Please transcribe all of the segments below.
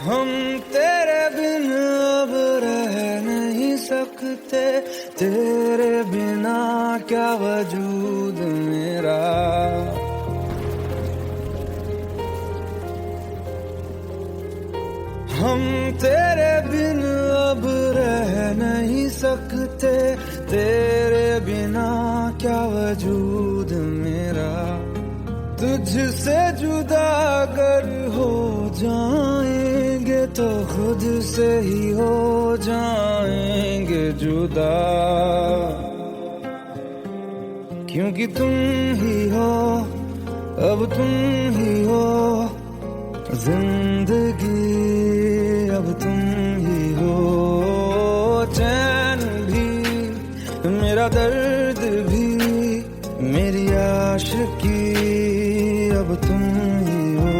हम तेरे बिन अब रह नहीं सकते, तेरे बिना क्या वजूद मेरा। हम तेरे बिन अब रह नहीं सकते, तेरे बिना क्या वजूद मेरा। तुझसे जुदा अगर हो जाएंगे तो खुद से ही हो जाएंगे जुदा, क्योंकि तुम ही हो, अब तुम ही हो जिंदगी, अब तुम ही हो। चैन भी मेरा दर्द भी मेरी आशिकी, अब तुम ही हो।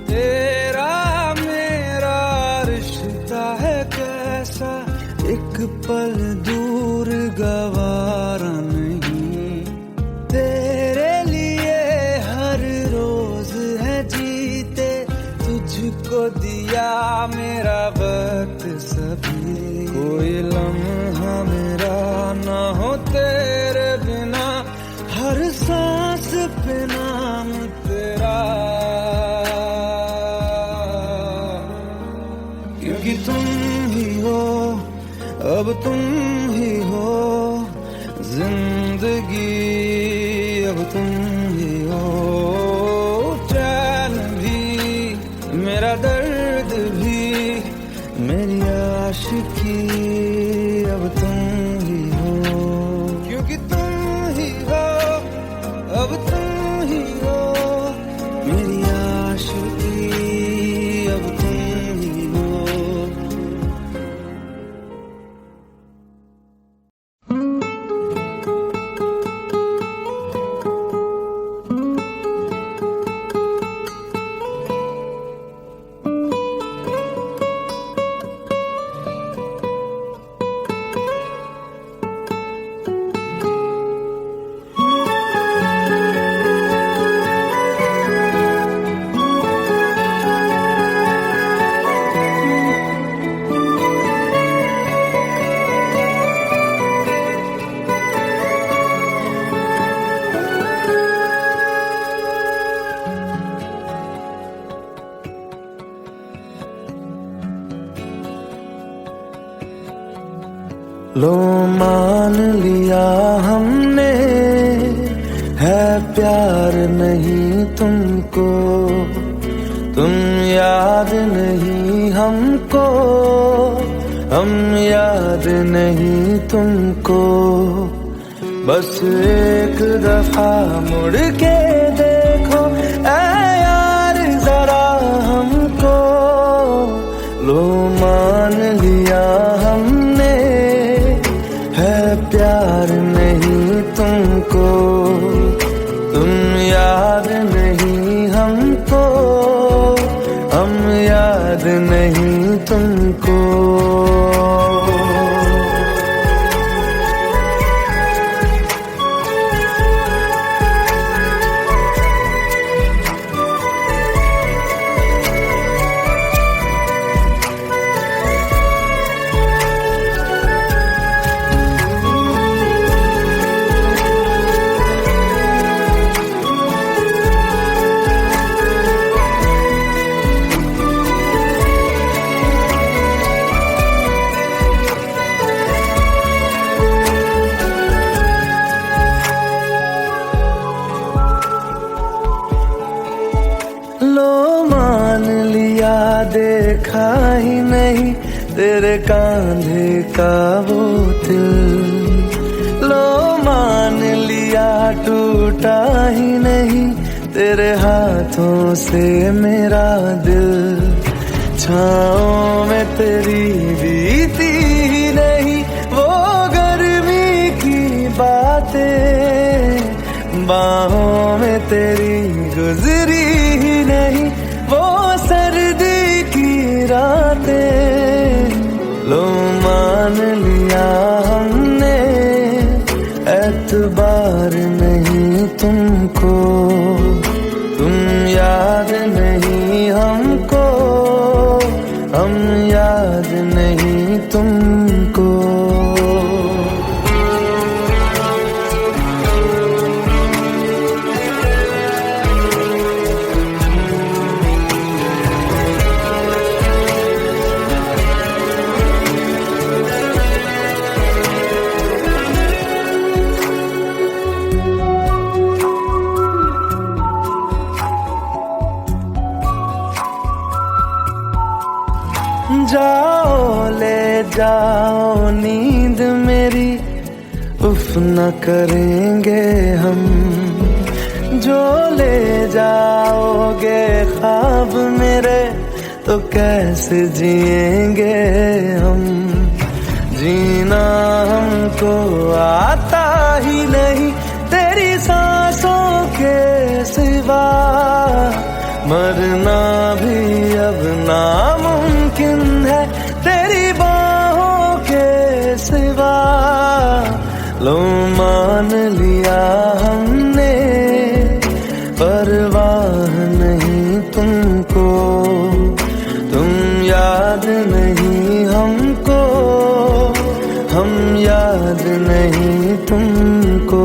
तेरा मेरा रिश्ता है कैसा, एक पल दूर गवारा नहीं। तेरे लिए हर रोज है जीते, तुझको दिया मेरा वक्त सभी। कोई लम्हा मेरा ना हो तेरे बिना, हर सांस पे नाम तेरा, क्योंकि तुम ही हो, अब तुम ही हो जिंदगी, अब तुम ही हो। चैन भी मेरा दर्द भी मेरी आशिकी, अब तुम ही हो, क्योंकि तुम ही हो, अब तुम ही हो मेरी आशिकी, अब तुम ही हो। लो मान लिया हमने है प्यार नहीं तुमको, तुम याद नहीं हमको, हम याद नहीं तुमको। बस एक दफा मुड़ के देखो ऐ यार जरा हमको। लो मान लिया हमने है प्यार नहीं तुमको, तुम याद नहीं हमको, हम याद नहीं तुमको। देखा ही नहीं तेरे कांधे का वो दिल, लो मान लिया टूटा ही नहीं तेरे हाथों से मेरा दिल। छाँव में तेरी बीती ही नहीं वो गर्मी की बातें, बाहों में तेरी गुजरी ही नहीं वो सर्दी की रातें। लो मान लिया जाओ ले जाओ नींद मेरी, उफ न करेंगे हम। जो ले जाओगे ख्वाब मेरे, तो कैसे जिएंगे हम। जीना हमको आता ही नहीं तेरी सांसों के सिवा, मरना भी अब नामुमकिन है तेरी बाहों के सिवा। लो मान लिया हमने, परवाह नहीं तुमको, तुम याद नहीं हमको, हम याद नहीं तुमको।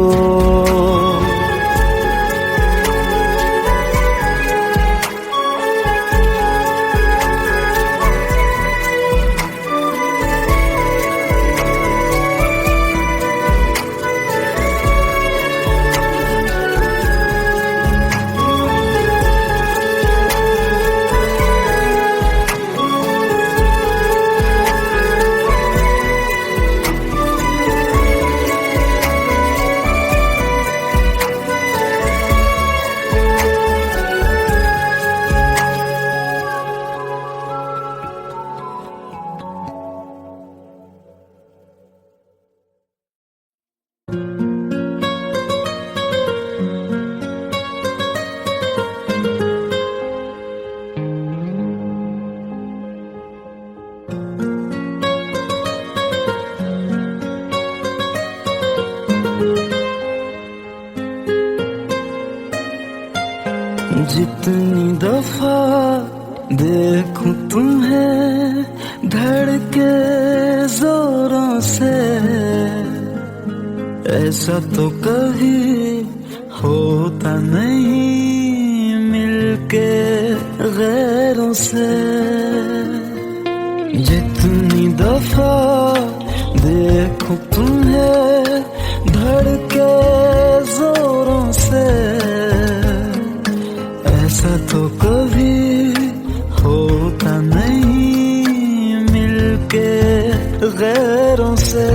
जितनी दफा देखूं तुम्हें धड़के जोरों से, ऐसा तो कभी होता नहीं मिलके गैरों से। जितनी दफा देखूं तुम्हें धड़के जोरों से, ऐसा तो कभी होता नहीं मिलके गैरों से।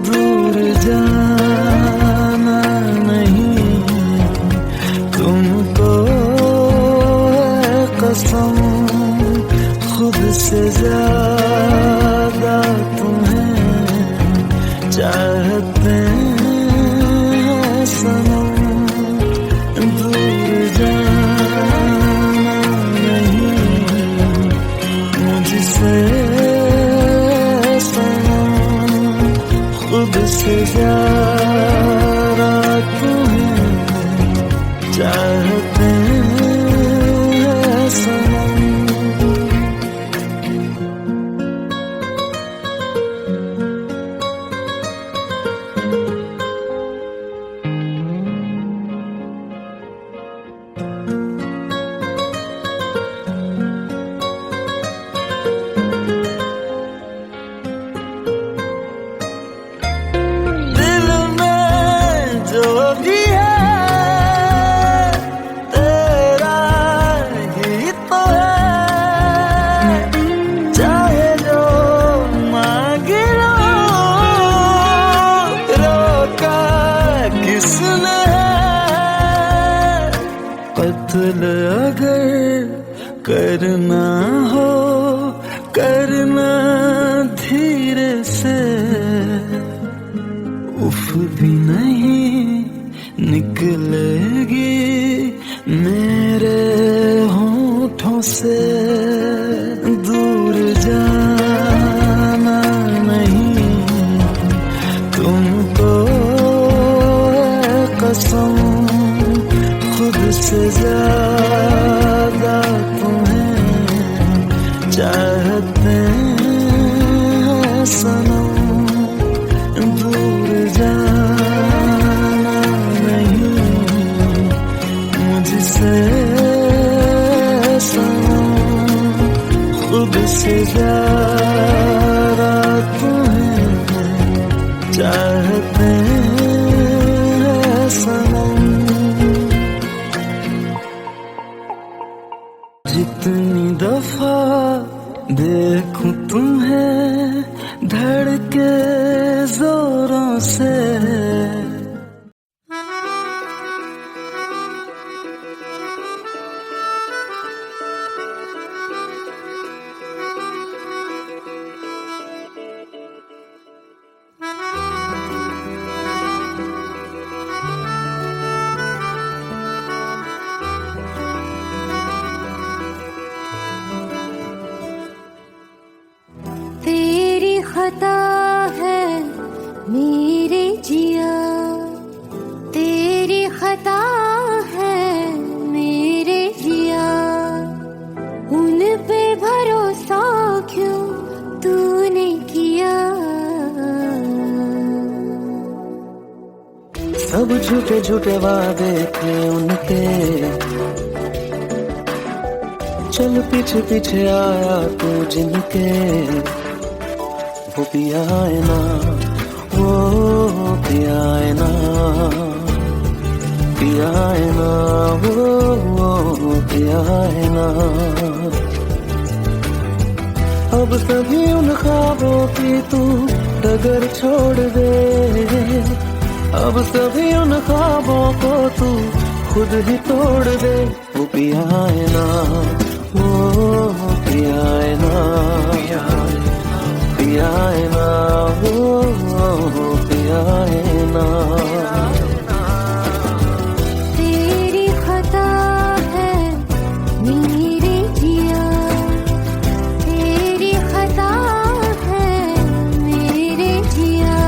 दूर जाना नहीं तुमको है कसम, खुद से ज्यादा तुम्हें चाहते हैं सनम। खुद से ज्यादा तुम्हें चाहते हैं सनम। कत्ल अगर करना हो करना धीरे से, उफ भी नहीं निकलेगी मेरे होठों से। दूर जाना नहीं तुमको है कसम, खुद से ज्यादा तुम्हें चाहते हैं सनम। दूर जाना नहीं मुझसे सनम, खुद से ज्यादा तुम्हें चाहते हैं सनम। जितनी दफा देखूं तुम्हें धड़के जोरों से। तेरी खता है मेरे जिया, तेरी खता है मेरे जिया, उन पे भरोसा क्यों तूने किया। सब झूठे झूठे वादे थे उनके, चल पीछे पीछे आया तू जिनके। वो पिया है ना, वो पिया है ना, पिया है ना, वो पिया है ना। अब सभी उन ख्वाबों की तू डगर छोड़ दे, अब सभी उन ख्वाबों को तू खुद ही तोड़ दे। वो पिया है ना, वो पिया है ना, पिया है ना, वो पिया है ना। तेरी खता है मेरे जिया, तेरी खता है मेरे जिया।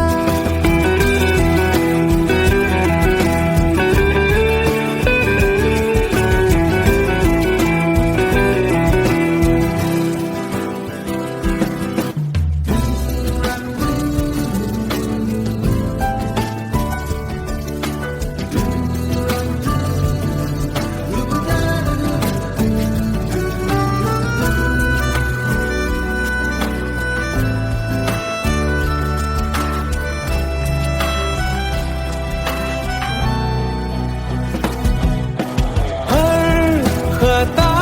खता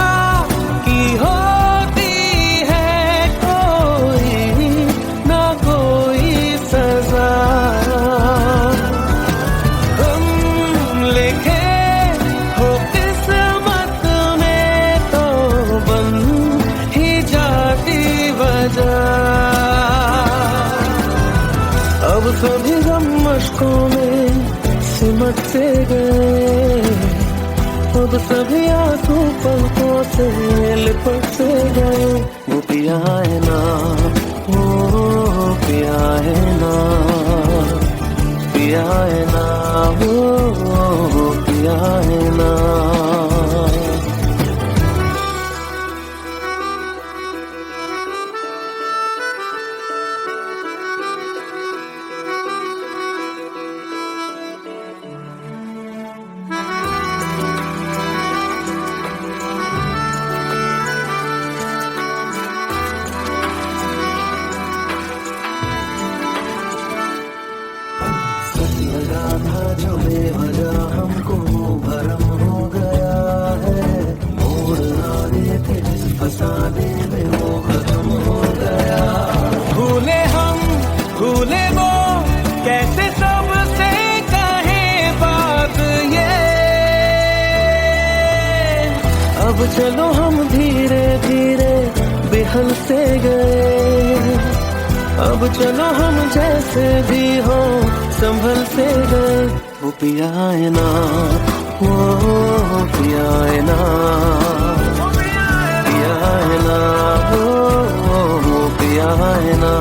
की होती है कोई ना कोई सजा, हम लिखे हो किस्मत में तो बन ही जाती वजह। अब सभी गम मशकों में सिमट से गए, अब सभी आंसू पलकों से लिपट से गए। वो पिया है ना, वो पिया है ना, पिया है ना, वो पिया है ना। लगा था जो बेवजह हमको भरम हो गया है, मोड़ आने थे जिस फसाने में वो खत्म हो गया। भूले हम भूले वो कैसे सबसे कहे बात ये, अब चलो हम धीरे धीरे बेहल से गए, अब चलो हम जैसे भी हो संभल से गए। वो पिया है ना, वो पिया है ना, पिया है ना, वो पिया है ना,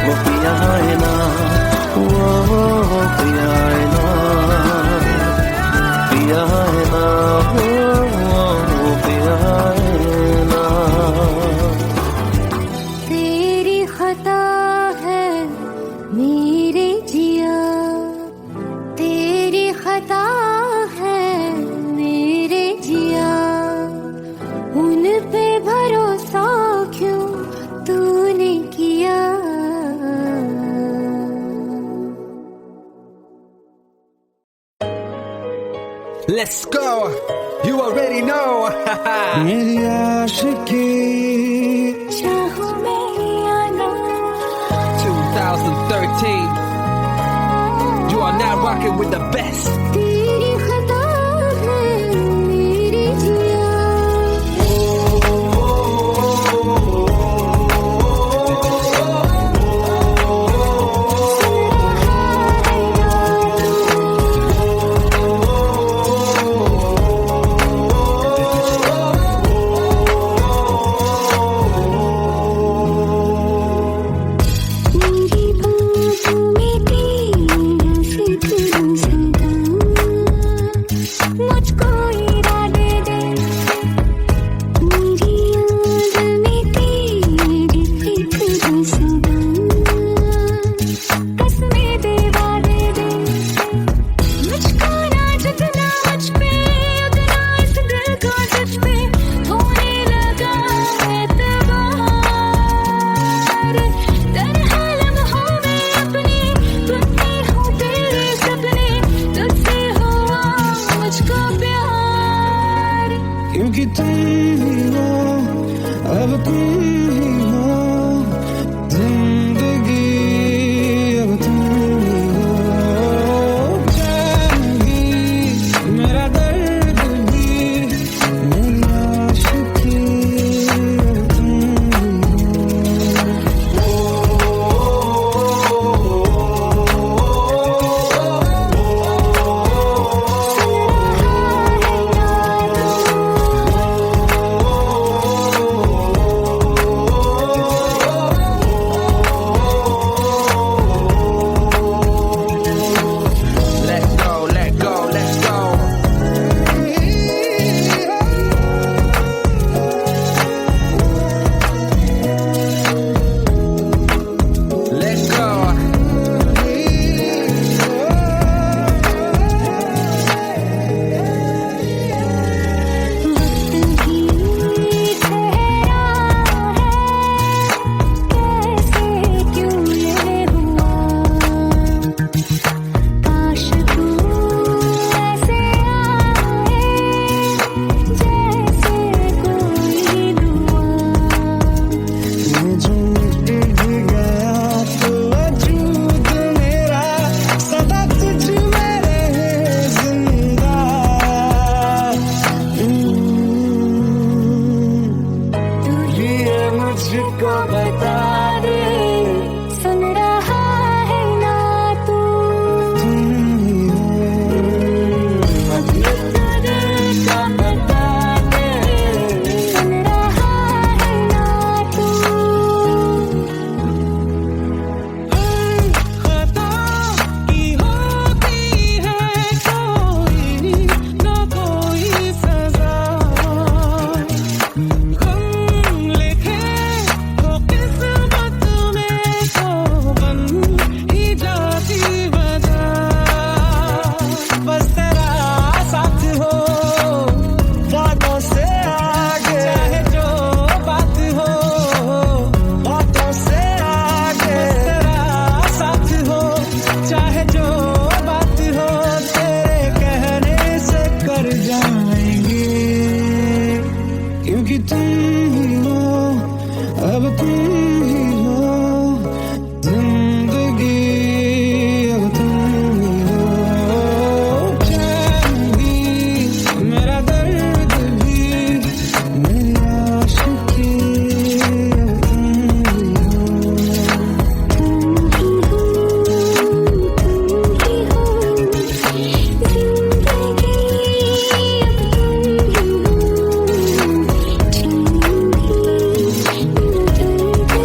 वो पिया है ना, वो पिया है ना, पिया है ना, वो पिया है ना। तेरी खता है मेरे जिया, तेरी खता है मेरे जिया, उन पे भरोसा क्यों तूने किया। Let's go. You already know. मेरी आशिकी team. You are now rocking with the best. तेरी खता है मेरी जिया मुझको इरादे दे मेरी याद में तेरी फिक्र सदा कसमें दे वादे दे मुझको ना जितना मुझ पे उतना इस दिल को तुझ पे होने लगा एतबार तरह लम्हों में अपने तुमने हो तेरे सपने तुझसे हुआ मुझको प्यार क्योंकि तुम ही हो, अब तुम ही हो, जिंदगी अब तुम ही हो, चैन भी, मेरा दर्द भी, मेरी आशिकी अब तुम Let go, let go, let's go. Let's go. वक्त ही ठहरा है कैसे क्यों ये हुआ काश तू ऐसे आए जैसे कोई दुआ ये जो मिट भी गया तो वजूद मेरा सदा तुझ में रहे जिंदा तू ये मुझको बता दे सुन रहा है ना तू तुम ही हो दिल का बता दे सुन रहा है ना तू खता की होती है कोई न कोई सजा हम लिखे तो किस्मत में तो बन ही जाती वजह बस तेरा साथ हो बातों से आगे चाहे जो बात हो बातों से आगे तेरा साथ हो चाहे जो बात हो तेरे कहने से कर जाएंगे क्योंकि तुम ही हो अब तुम ही हो जिंदगी अब तुम ही हो चैन भी मेरा दर्द भी मेरी आशिकी अब तुम ही हो तुम ही हो जिंदगी अब तुम ही हो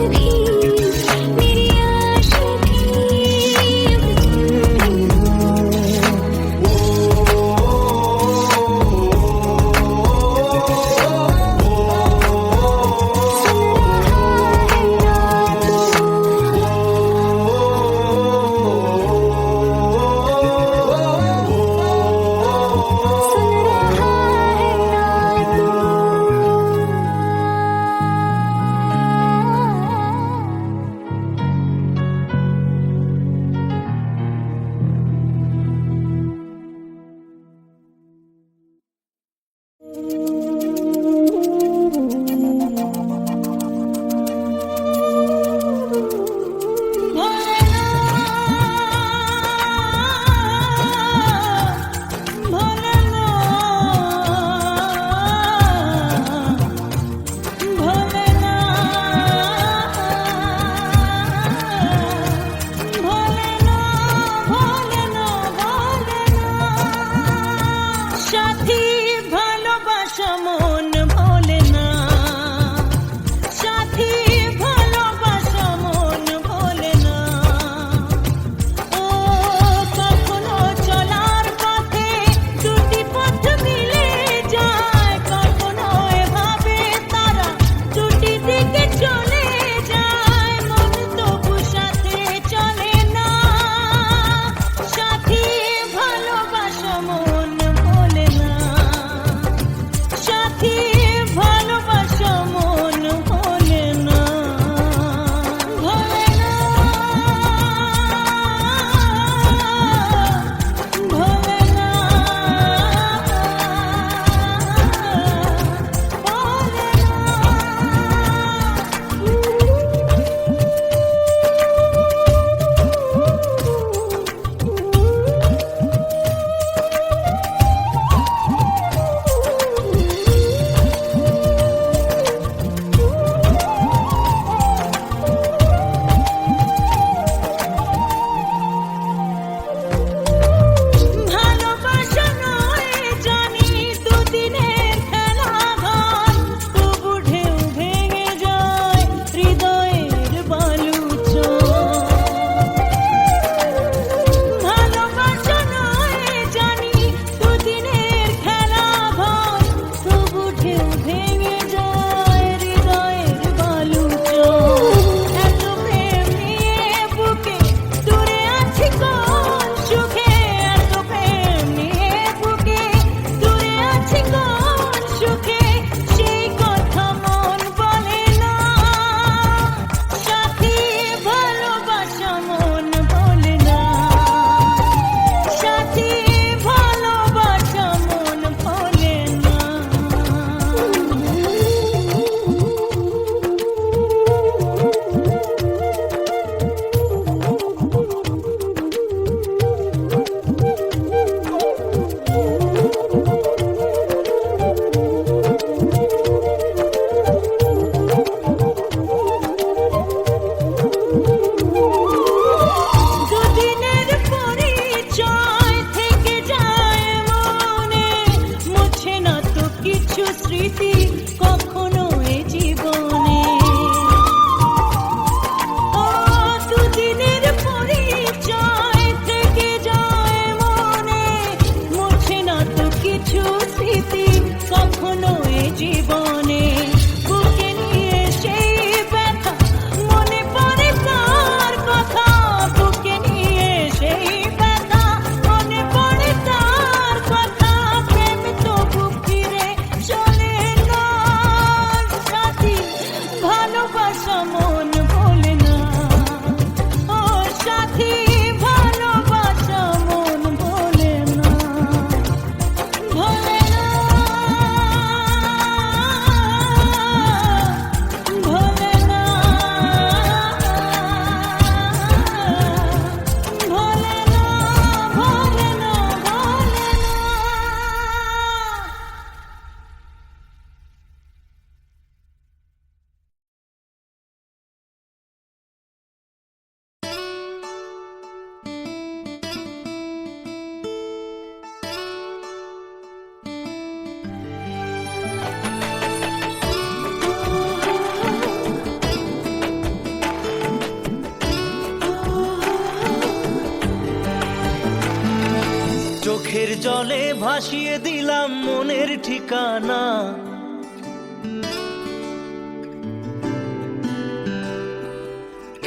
জলে ভাসিয়ে দিলাম মনের ঠিকানা,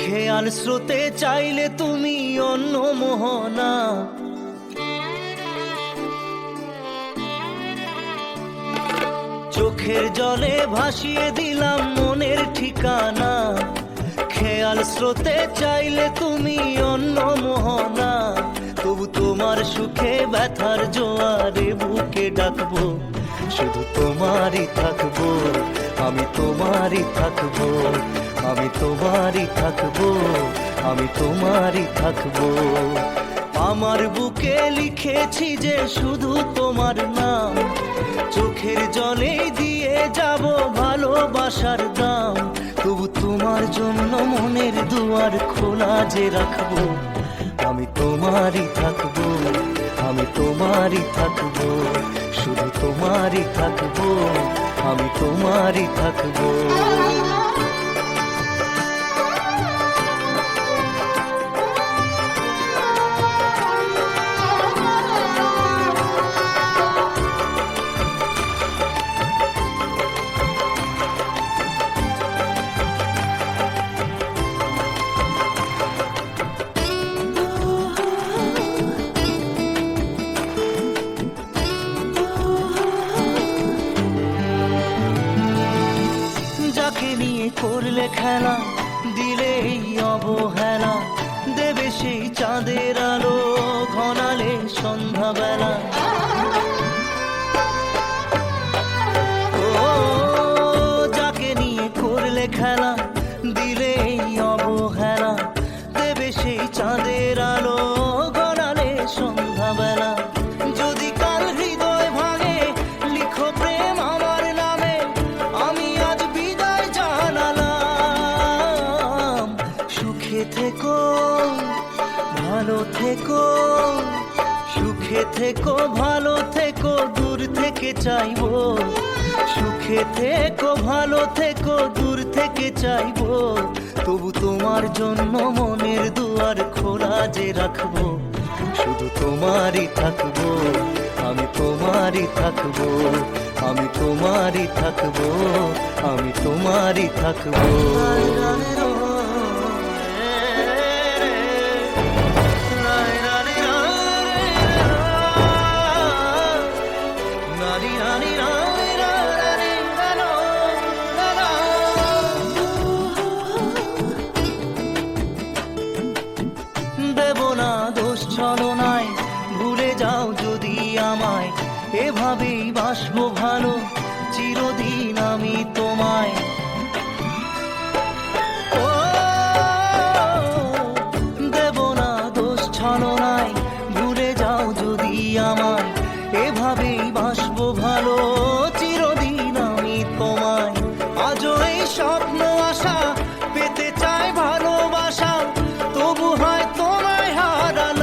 খেয়াল স্রোতে চাইলে তুমি অন্য মোহনা। চোখের জলে ভাসিয়ে দিলাম মনের ঠিকানা, খেয়াল স্রোতে চাইলে তুমি অন্য মোহনা। তবু তোমার সুখে ব্যথার জোয়ারে বুকে ডাকবো, শুধু তোমারই থাকবো, আমি তোমারই থাকবো, আমি তোমারই থাকবো, আমি তোমারই থাকবো। আমার বুকে লিখেছি যে শুধু তোমার নাম, চোখের জলে দিয়ে যাব ভালোবাসার দাম। তবু তোমার জন্য মনের দুয়ার খোলা যে রাখবো, আমি তোমারই থাকবো, আমি তোমারই থাকবো, শুধু তোমারই থাকবো, আমি তোমারই থাকবো। যাকে নিয়ে করলে খেলা, দিলে এই অবহেলা, দেবে সেই চাঁদের আলো ঘনালে সন্ধ্যাবেলা। ও যাকে নিয়ে করলে খেলা, দিলে এই অবহেলা, দেবে সেই চাঁদের আলো ঘনালে সন্ধ্যাবেলা। যদি কাল হৃদয় ভাঙে লিখো প্রেম আমার নামে, আমি আজ বিদায় জানালাম। সুখে থেকো, ভালো থেকো, সুখে থেকো, ভালো থেকো, দূর থেকে চাইবো। সুখে থেকো, ভালো থেকো, দূর থেকে চাইবো। তবু তোমার জন্য মনের দুয়ার খোলা যে রাখবো, শুধু তোমারই থাকবো, আমি তোমারই থাকবো, আমি তোমারই থাকবো, আমি তোমারই থাকবো। দেব না দোষ ছলনায়, ভুলে যাও যদি আমায়, এভাবেই বাসবো ভালো চিরদিন আমি তোমায়। ও দেব না দোষ ছলনায়, ভুলে যাও যদি আমায়, এভাবেই বাসবো ভালো চিরদিন আমি তোমায়। আজও এই স্বপ্ন আশা পেতে চাই ভালোবাসা, তবু হয় তোমায় হারালাম।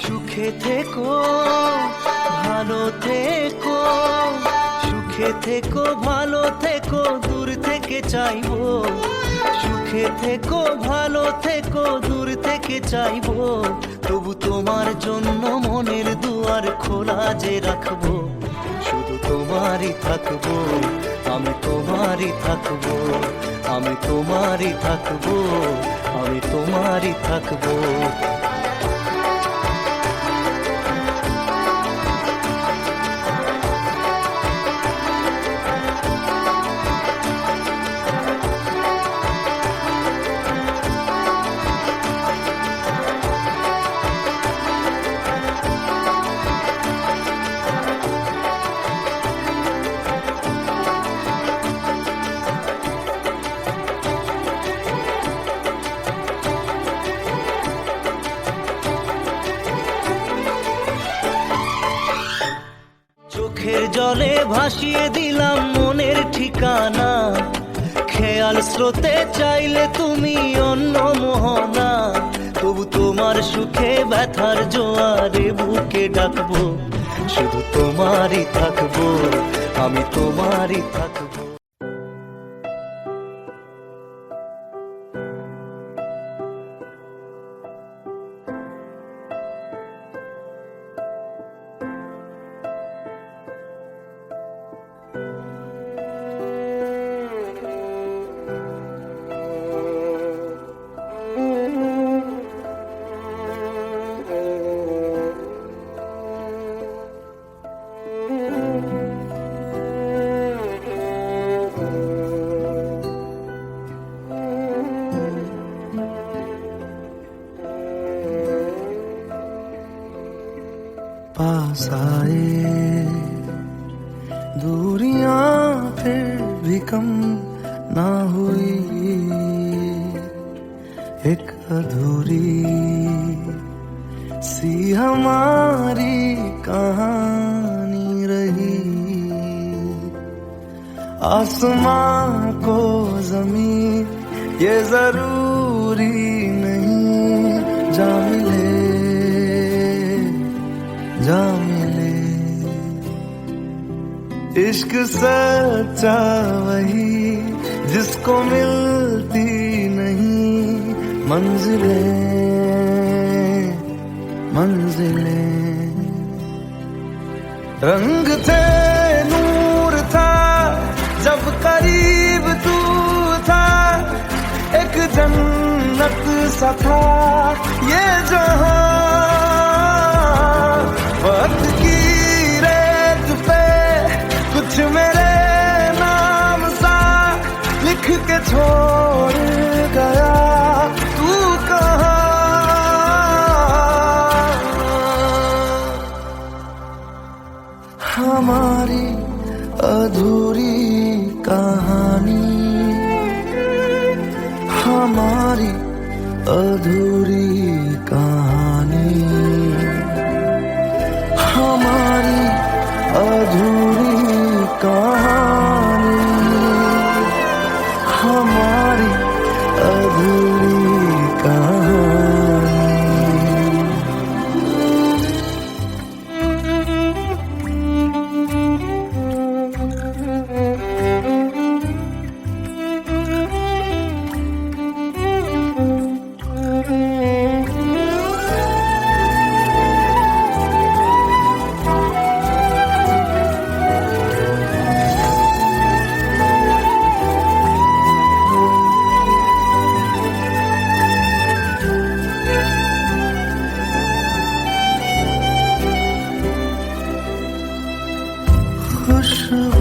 সুখে থেকো, ভালো থেকো, সুখে থেকো, ভালো থেকো, দূর থেকে চাইবো। সুখে থেকো, ভালো থেকো, দূর থেকে চাইবো। তবু তোমার জন্য মনের দুয়ার খোলা যে রাখবো, শুধু তোমারই থাকবো, আমি তোমারই থাকবো, আমি তোমারই থাকবো, আমি তোমারই থাকবো। চোখের জলে ভাসিয়ে দিলাম মনের ঠিকানা, খেয়াল স্রোতে চাইলে তুমি অন্য মোহনা। তবু তোমার সুখে ব্যথার জোয়ারে বুকে ডাকবো, শুধু তোমারই থাকবো, আমি তোমারই থাকবো। फिर भी कम ना हुई, एक अधूरी सी हमारी कहानी रही। आसमां को जमीन ये जरूरी नहीं, जा मिले जा मिले। इश्क सच्चा वही जिसको मिलती नहीं मंजिलें मंजिलें। रंग थे नूर था जब करीब तू था, एक जन्नत सा था ये जहां। वक्त की रेत पे कुछ मेरे नाम सा लिख के छोड़ गया, तू कहाँ। हमारी अधूरी कहानी, हमारी अधूरी कहानी, हमारी अधूरी कहानी, हमारी अधूरी कहानी।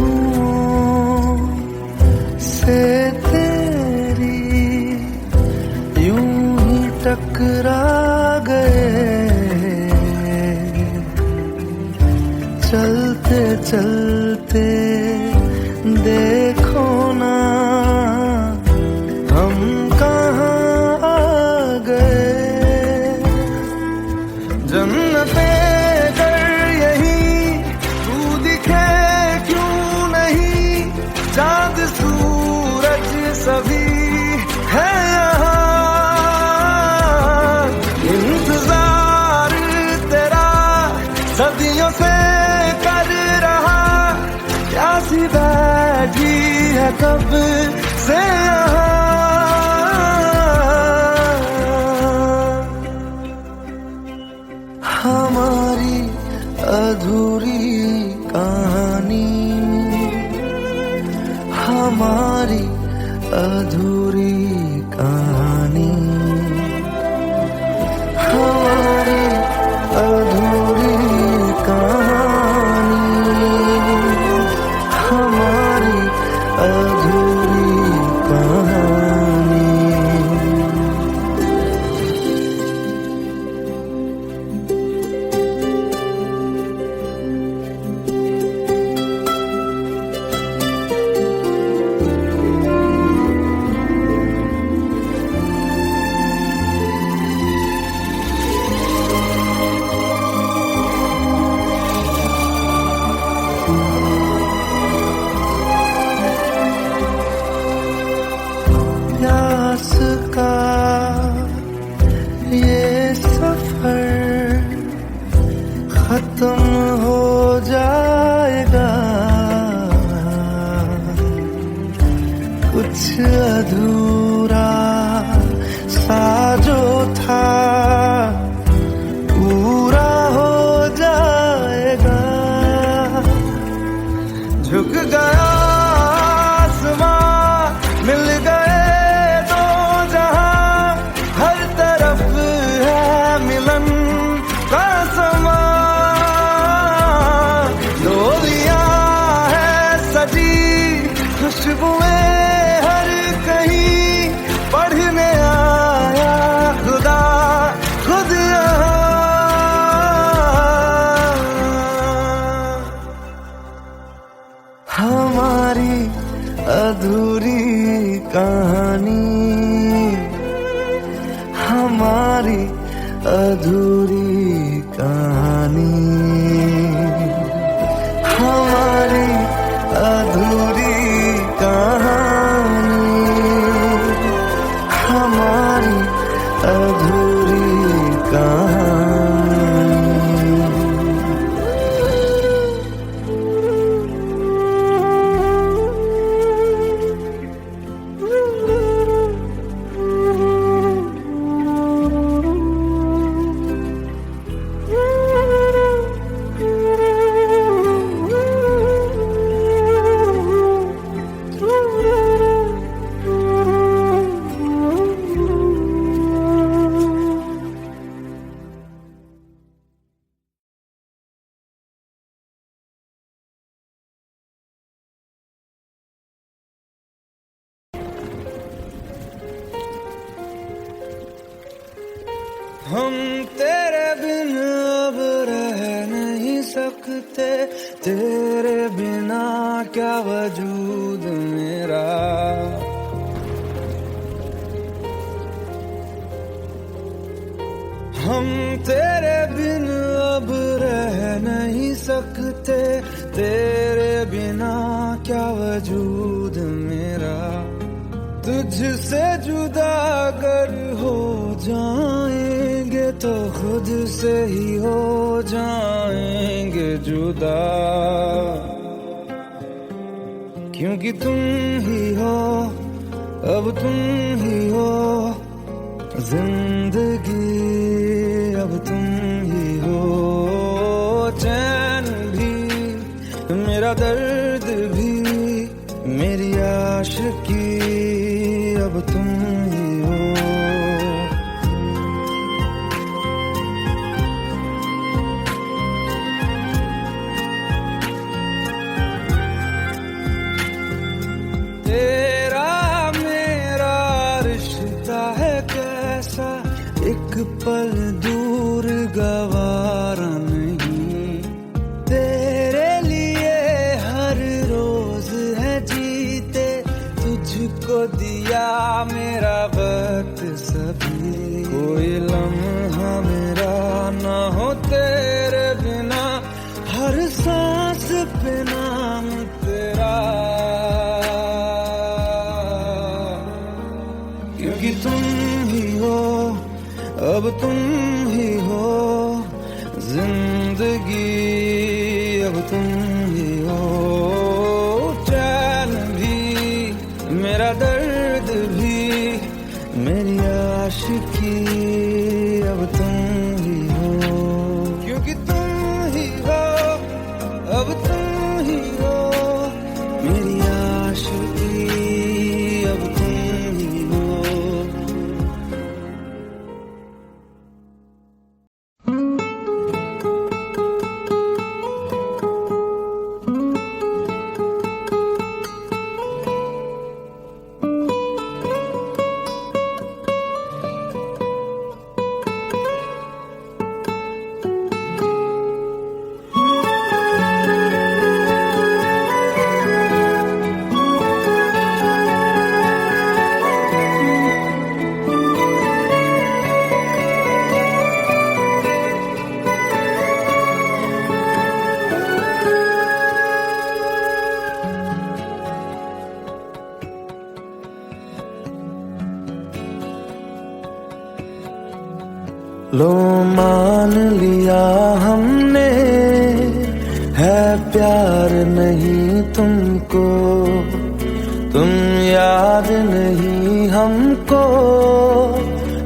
खुशबुओं से तेरी यूं ही टकरा गए, चलते चलते देखो ना हम कहाँ आ गए। जन्नते चाँद सूरज सभी है यहाँ, इंतजार तेरा सदियों से कर रहा, प्यासी बैठी है कब से यहाँ। हमारी अधूरी कहानी, हमारी अधूरी कहानी, हमारी अधूरी कहानी, हमारी अधूरी कहानी। प्यास का ये सफर खत्म हो जाएगा, कुछ अधूरा सा जो था पूरा हो जाएगा। झुक गया आसमां, मिल गए दो जहां, हर तरफ है मिलन का समा। डोलियां है सजी खुशबुएं हर कहीं, पढ़ने आया खुदा खुद यहाँ। हमारी अधूरी कहानी, हमारी अधूरी कहानी, हमारी अधूरी कहानी, हमारी अधूरी कहानी। हम तेरे बिन अब रह नहीं सकते, तेरे बिना क्या वजूद मेरा। हम तेरे बिन अब रह नहीं सकते, तेरे बिना क्या वजूद मेरा। तुझसे जुदा अगर हो जाएंगे तो खुद से ही हो जाएंगे जुदा, क्योंकि तुम ही हो, अब तुम ही हो जिंदगी, अब तुम ही हो चैन भी, मेरा दर्द भी, मेरी आशिकी, अब तुम ही हो। तेरा मेरा रिश्ता है कैसा, एक पल दूर गवारा नहीं। तेरे लिए हर रोज है जीते, तुझको दिया मेरा वक्त सभी। कोई लम्हा मेरा ना हो तेरे बिना, हर सांस पे नाम तेरा, क्योंकि तुम ही हो, अब तुम ही हो जिंदगी, अब तुम ही हो चैन भी, मेरा दर्द भी, मेरी आशिकी, अब तुम ही हो, क्योंकि तुम ही हो, अब तुम ही हो मेरी आशिकी, अब तुम ही हो। लो मान लिया हमने, है प्यार नहीं तुमको, तुम याद नहीं हमको,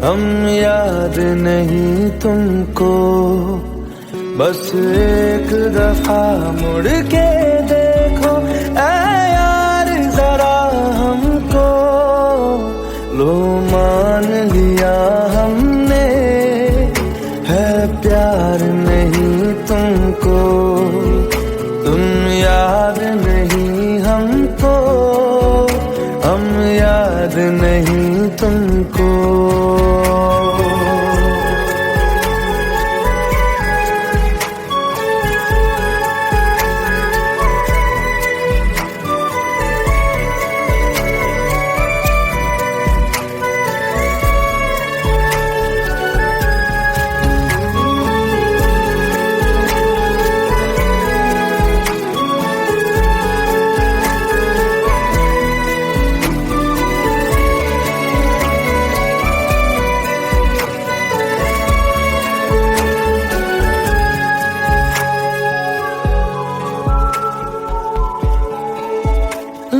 हम याद नहीं तुमको। बस एक दफा मुड़ के देखो ऐ यार जरा हमको, लो मान लिया हमने, है प्यार नहीं तुमको, तुम याद नहीं हमको, हम याद नहीं तुमको।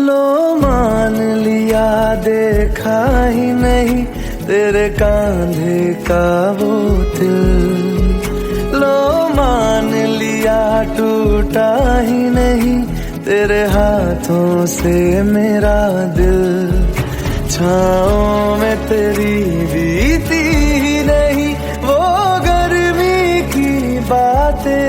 लो मान लिया देखा ही नहीं तेरे कांधे का वो दिल, लो मान लिया टूटा ही नहीं तेरे हाथों से मेरा दिल, छाँव में तेरी बीती ही नहीं वो गर्मी की बातें,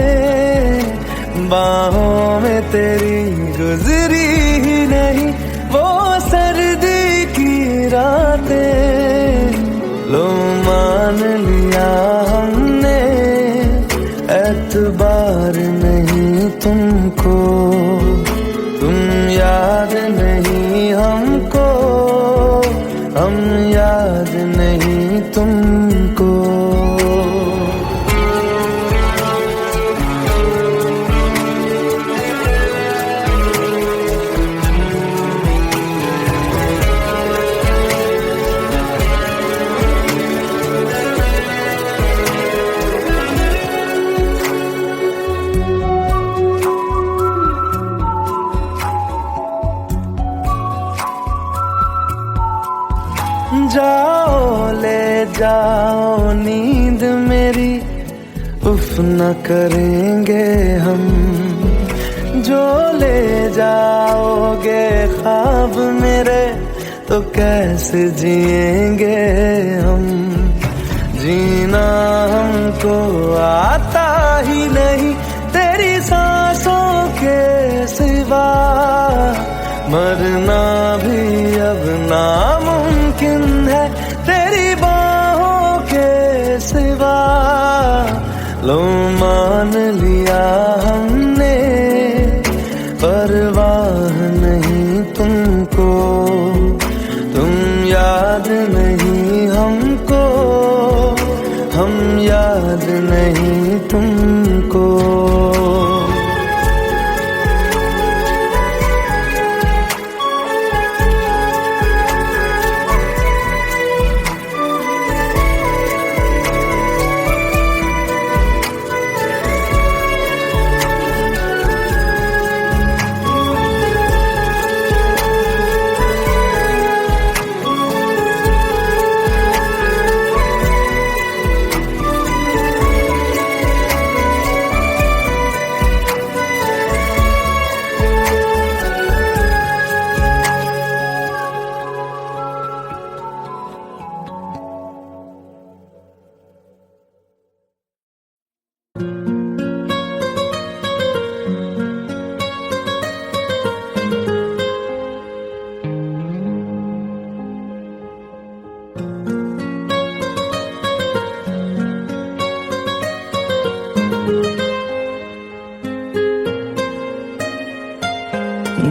बाहों में तेरी गुजरी ही नहीं वो सर्दी की रातें, लो मान लिया हमने एतबार नहीं तुमको, तुम याद नहीं हमको, हम याद नहीं तुमको। जाओ ले जाओ नींद मेरी, उफ न करेंगे हम, जो ले जाओगे ख्वाब मेरे तो कैसे जिएंगे हम, जीना हमको आता ही नहीं तेरी सांसों के सिवा, मरना भी अब नामुमकिन है तेरी बाहों के सिवा, लो मान लिया हमने परवाह नहीं तुमको, तुम याद नहीं हमको, हम याद नहीं तुमको।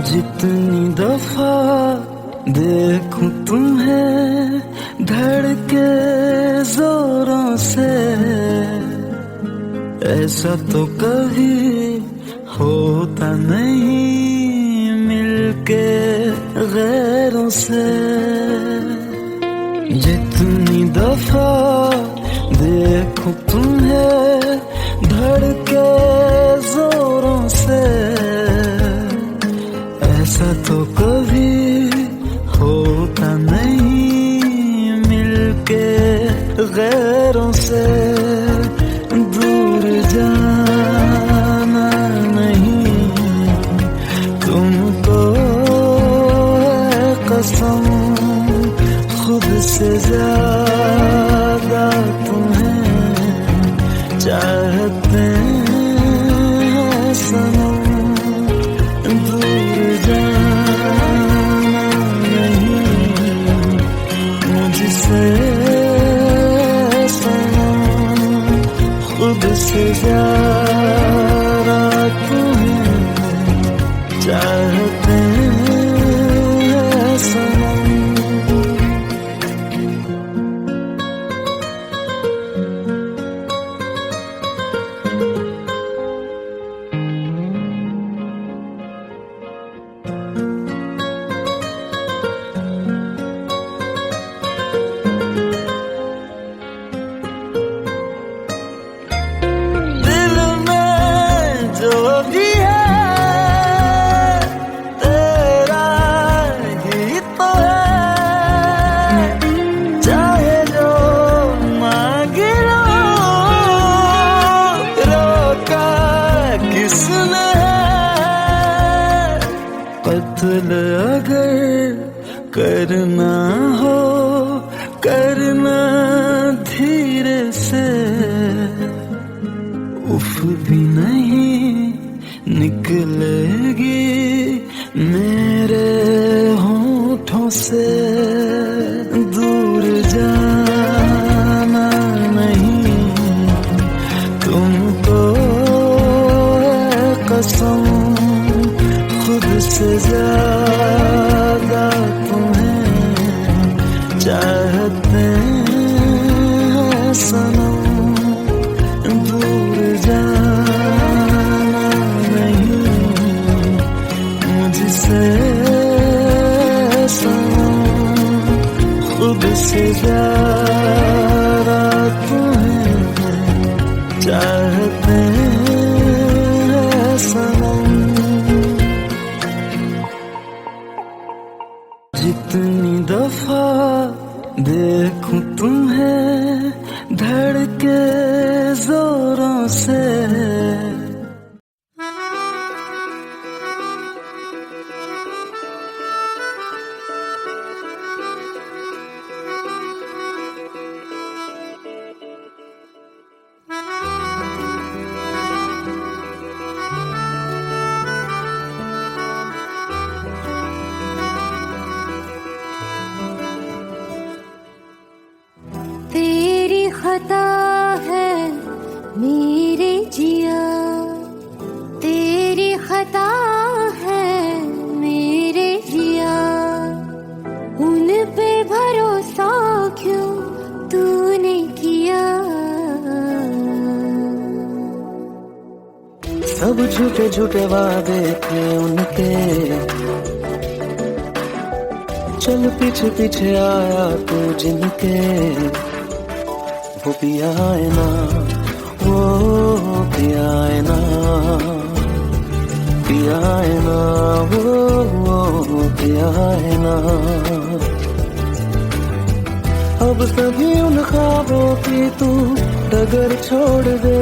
जितनी दफा देखूं तुम्हें धड़के जोरों से, ऐसा तो कभी होता नहीं मिलके गैरों से, जितनी दफा देखूं तुम्हें धड़के जोरों से, ऐसा तो कभी होता नहीं मिलके गैरों से, दूर जाना नहीं तुमको है कसम, खुद से ज्यादा तुम्हें चाहते हैं सनम, खुद से ज्यादा तुम्हें चाहते हैं सनम। अगर करना हो करना धीरे से, उफ भी नहीं निकलेगी मेरे होठों से। दूर जाना नहीं तुमको है कसम, खुद से ज्यादा तुम्हें चाहते हैं सनम। दूर जाना नहीं मुझसे सनम, खुद से ज्यादा तुम्हें चाहते हैं सनम। जितनी दफा देखूं तुम्हें धड़के जोरों से, तेरी खता है मेरे जिया, तेरी खता है मेरे जिया, उन पे भरोसा क्यों तूने किया। सब झूठे झूठे वादे थे उनके, चल पीछे पीछे आया तू जिनके। वो पिया है ना, वो पिया है ना, पिया है ना, वो पिया है ना। अब सभी उन ख्वाबों की तू डगर छोड़ दे,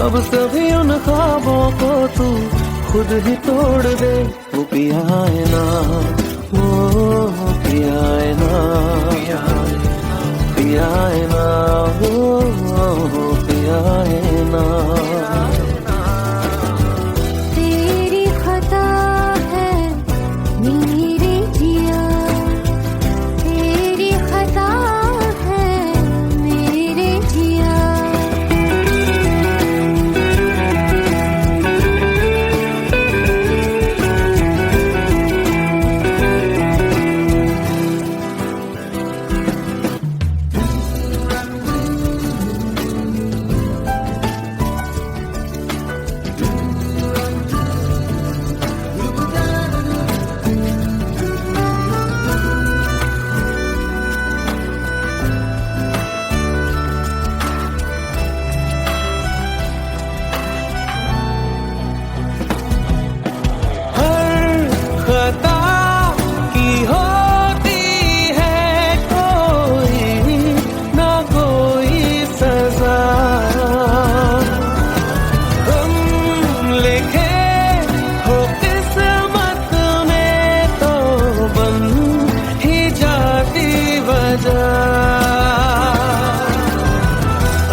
अब सभी उन ख्वाबों को तू खुद ही तोड़ दे। वो पिया है ना, वो पिया है ना, पिया है ना, वो पिया है ना। तेरी खता है मेरे जिया, तेरी खता है मेरे जिया।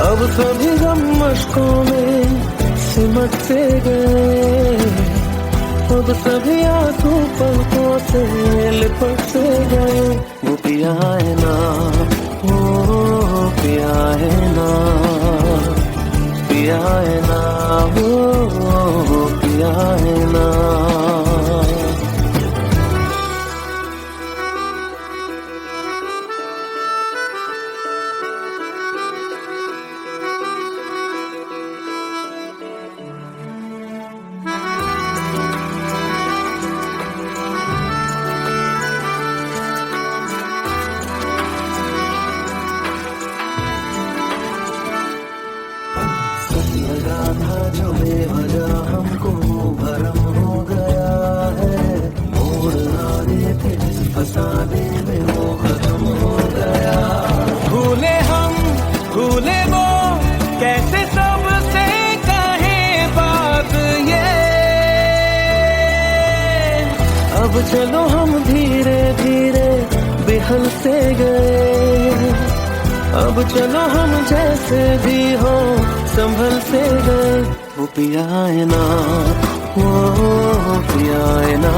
अब सभी गम मशकों में सिमट से गए, अब सभी आंसू पलकों से लिपट से गए। वो पिया है ना, वो पिया है ना, पिया है ना, वो पिया है ना। लगा था जो बेवजह हमको भरम हो गया। अब चलो हम धीरे धीरे बेहल से गए, अब चलो हम जैसे भी हो संभल से गए। वो पिया है ना, वो पिया है ना।